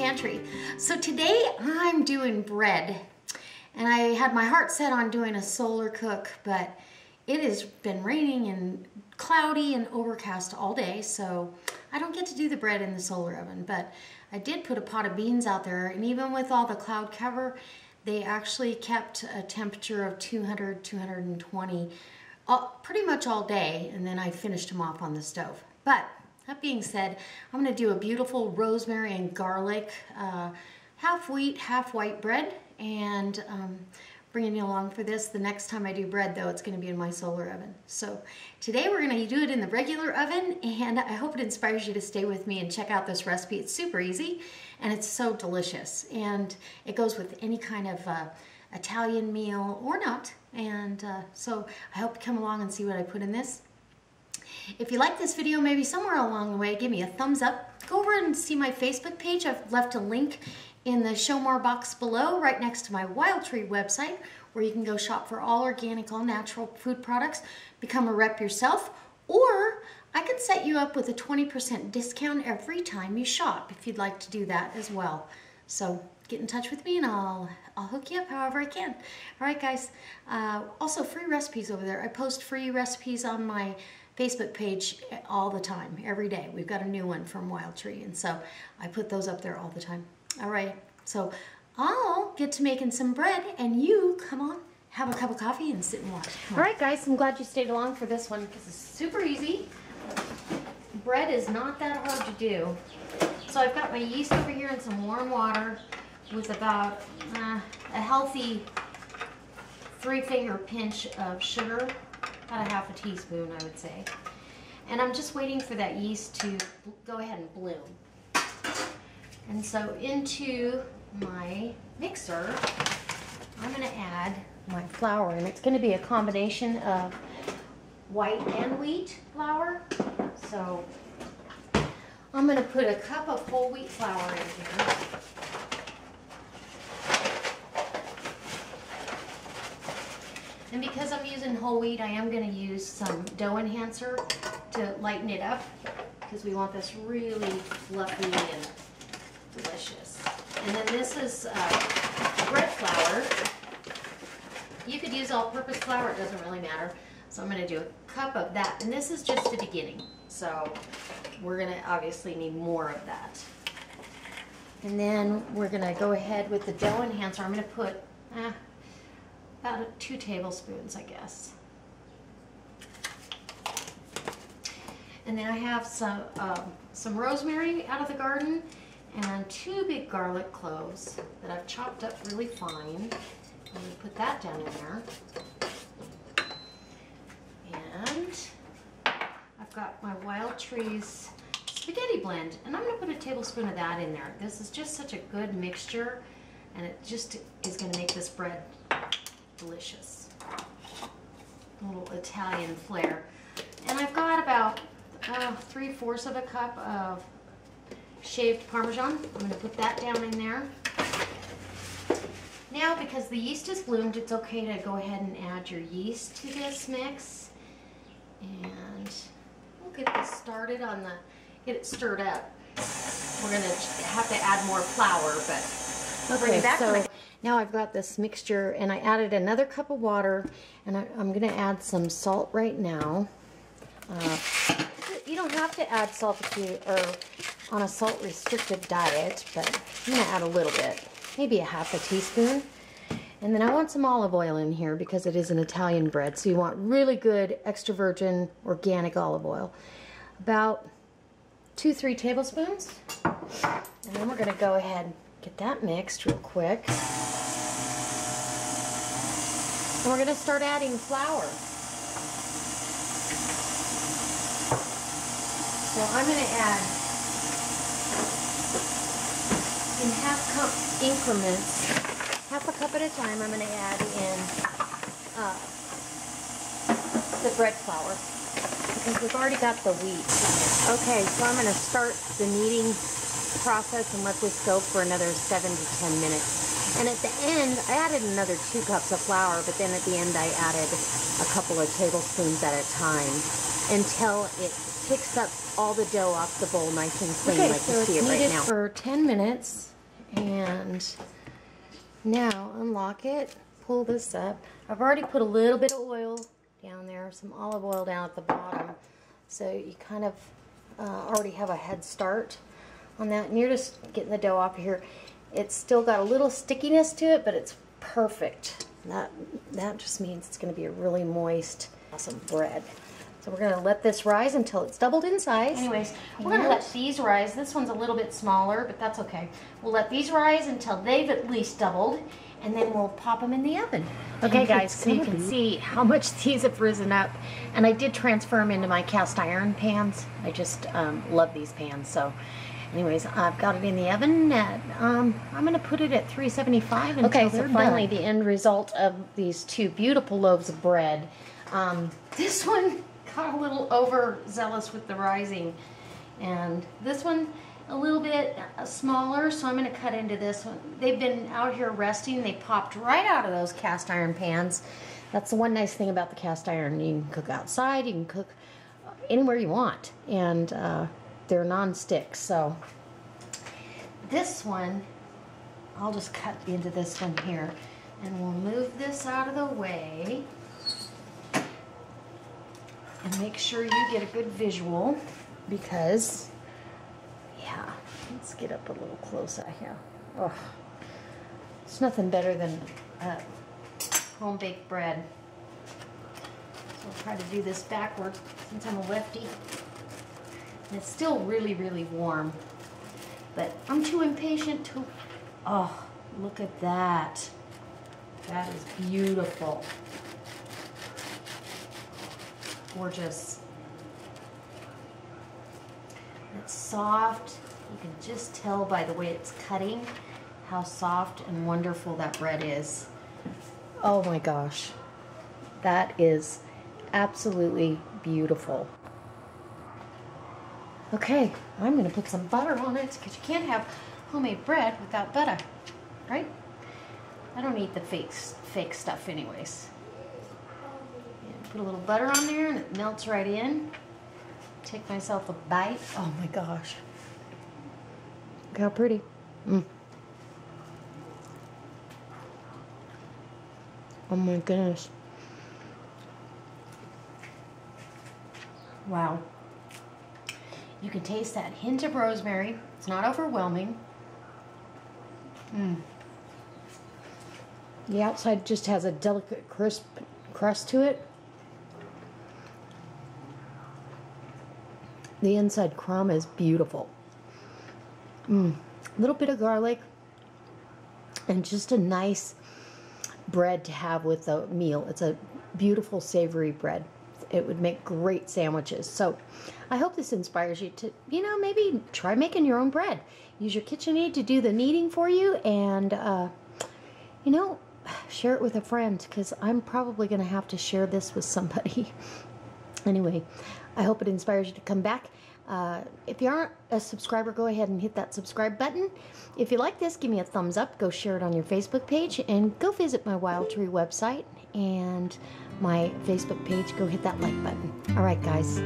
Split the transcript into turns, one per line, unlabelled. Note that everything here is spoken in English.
Pantry. So today I'm doing bread, and I had my heart set on doing a solar cook, but it has been raining and cloudy and overcast all day, so I don't get to do the bread in the solar oven. But I did put a pot of beans out there, and even with all the cloud cover, they actually kept a temperature of 200, 220 pretty much all day, and then I finished them off on the stove. But that being said, I'm going to do a beautiful rosemary and garlic half wheat, half white bread, and bringing you along for this. The next time I do bread, though, it's going to be in my solar oven. So today we're going to do it in the regular oven, and I hope it inspires you to stay with me and check out this recipe. It's super easy, and it's so delicious, and it goes with any kind of Italian meal or not. And so I hope you come along and see what I put in this. If you like this video, maybe somewhere along the way, give me a thumbs up. Go over and see my Facebook page. I've left a link in the show more box below, right next to my Wild Tree website, where you can go shop for all organic, all natural food products, become a rep yourself, or I can set you up with a 20% discount every time you shop if you'd like to do that as well. So get in touch with me and I'll hook you up however I can. All right, guys. Also, free recipes over there. I post free recipes on my Facebook page all the time, every day. We've got a new one from Wild Tree, and so I put those up there all the time. All right, so I'll get to making some bread, and you come on, have a cup of coffee and sit and watch. All right, guys, I'm glad you stayed along for this one because it's super easy. Bread is not that hard to do. So I've got my yeast over here in some warm water with about a healthy 3-finger pinch of sugar. About a half a teaspoon, I would say. And I'm just waiting for that yeast to go ahead and bloom. And so into my mixer, I'm going to add my flour. And it's going to be a combination of white and wheat flour. So I'm going to put a cup of whole wheat flour in here. And because I'm using whole wheat, I am going to use some dough enhancer to lighten it up, because we want this really fluffy and delicious. And then this is bread flour. You could use all-purpose flour, it doesn't really matter. So I'm going to do a cup of that. And this is just the beginning, so we're going to obviously need more of that. And then we're going to go ahead with the dough enhancer. I'm going to put about 2 tablespoons, I guess. And then I have some rosemary out of the garden and 2 big garlic cloves that I've chopped up really fine. I'm going to put that down in there. And I've got my Wild Tree's spaghetti blend, and I'm going to put a tablespoon of that in there. This is just such a good mixture, and it just is going to make this bread delicious. A little Italian flair. And I've got about 3/4 of a cup of shaved Parmesan. I'm going to put that down in there. Now, because the yeast is bloomed, it's okay to go ahead and add your yeast to this mix. And we'll get this started on get it stirred up. We're going to have to add more flour, but I'll bring it back to my... Now I've got this mixture, and I added another cup of water, and I'm going to add some salt right now. You don't have to add salt if you are on a salt-restricted diet, but I'm going to add a little bit, maybe a half a teaspoon. And then I want some olive oil in here because it is an Italian bread, so you want really good extra virgin organic olive oil. About 2-3 tablespoons. And then we're going to go ahead and get that mixed real quick. And we're going to start adding flour. So I'm going to add in half-cup increments, half a cup at a time. I'm going to add in the bread flour because we've already got the wheat. Okay, so I'm going to start the kneading process and let this go for another 7 to 10 minutes. And at the end, I added another 2 cups of flour, but then at the end I added a couple of tablespoons at a time until it picks up all the dough off the bowl nice and clean, like you see it right now. For 10 minutes, And now unlock it, pull this up. I've already put a little bit of oil down there, some olive oil down at the bottom. So you kind of already have a head start on that. And you're just getting the dough off here. It's still got a little stickiness to it, but it's perfect. That just means it's going to be a really moist, awesome bread. So we're going to let this rise until it's doubled in size. Anyways, we're going to let these rise. This one's a little bit smaller, but that's okay. We'll let these rise until they've at least doubled, and then we'll pop them in the oven. Okay, guys, so you can see how much these have risen up. And I did transfer them into my cast iron pans. I just love these pans. So anyways, I've got it in the oven at, I'm going to put it at 375 until they're done. Finally, the end result of these two beautiful loaves of bread. This one got a little overzealous with the rising, and this one a little bit smaller, so I'm going to cut into this one. They've been out here resting. They popped right out of those cast iron pans. That's the one nice thing about the cast iron. You can cook outside, you can cook anywhere you want, and they're non-stick. So this one, I'll just cut into this one here, and we'll move this out of the way and make sure you get a good visual, because, yeah, let's get up a little closer here. Oh, it's nothing better than home-baked bread. So I'll try to do this backwards since I'm a lefty. And it's still really, really warm, but I'm too impatient to, oh, look at that. That is beautiful. Gorgeous. It's soft. You can just tell by the way it's cutting how soft and wonderful that bread is. Oh my gosh. That is absolutely beautiful. Okay, I'm going to put some butter on it, because you can't have homemade bread without butter, right? I don't eat the fake stuff anyways. Put a little butter on there and it melts right in. Take myself a bite. Oh my gosh. Look how pretty. Oh my goodness. Wow. You can taste that hint of rosemary. It's not overwhelming. The outside just has a delicate, crisp crust to it. The inside crumb is beautiful. A little bit of garlic and just a nice bread to have with a meal. It's a beautiful savory bread. It would make great sandwiches. So I hope this inspires you to, maybe try making your own bread. Use your KitchenAid to do the kneading for you, and, share it with a friend, because I'm probably going to have to share this with somebody. Anyway, I hope it inspires you to come back. If you aren't a subscriber, go ahead and hit that subscribe button. If you like this, give me a thumbs up. Go share it on your Facebook page, and go visit my Wild Tree website and my Facebook page. Go hit that like button. All right, guys.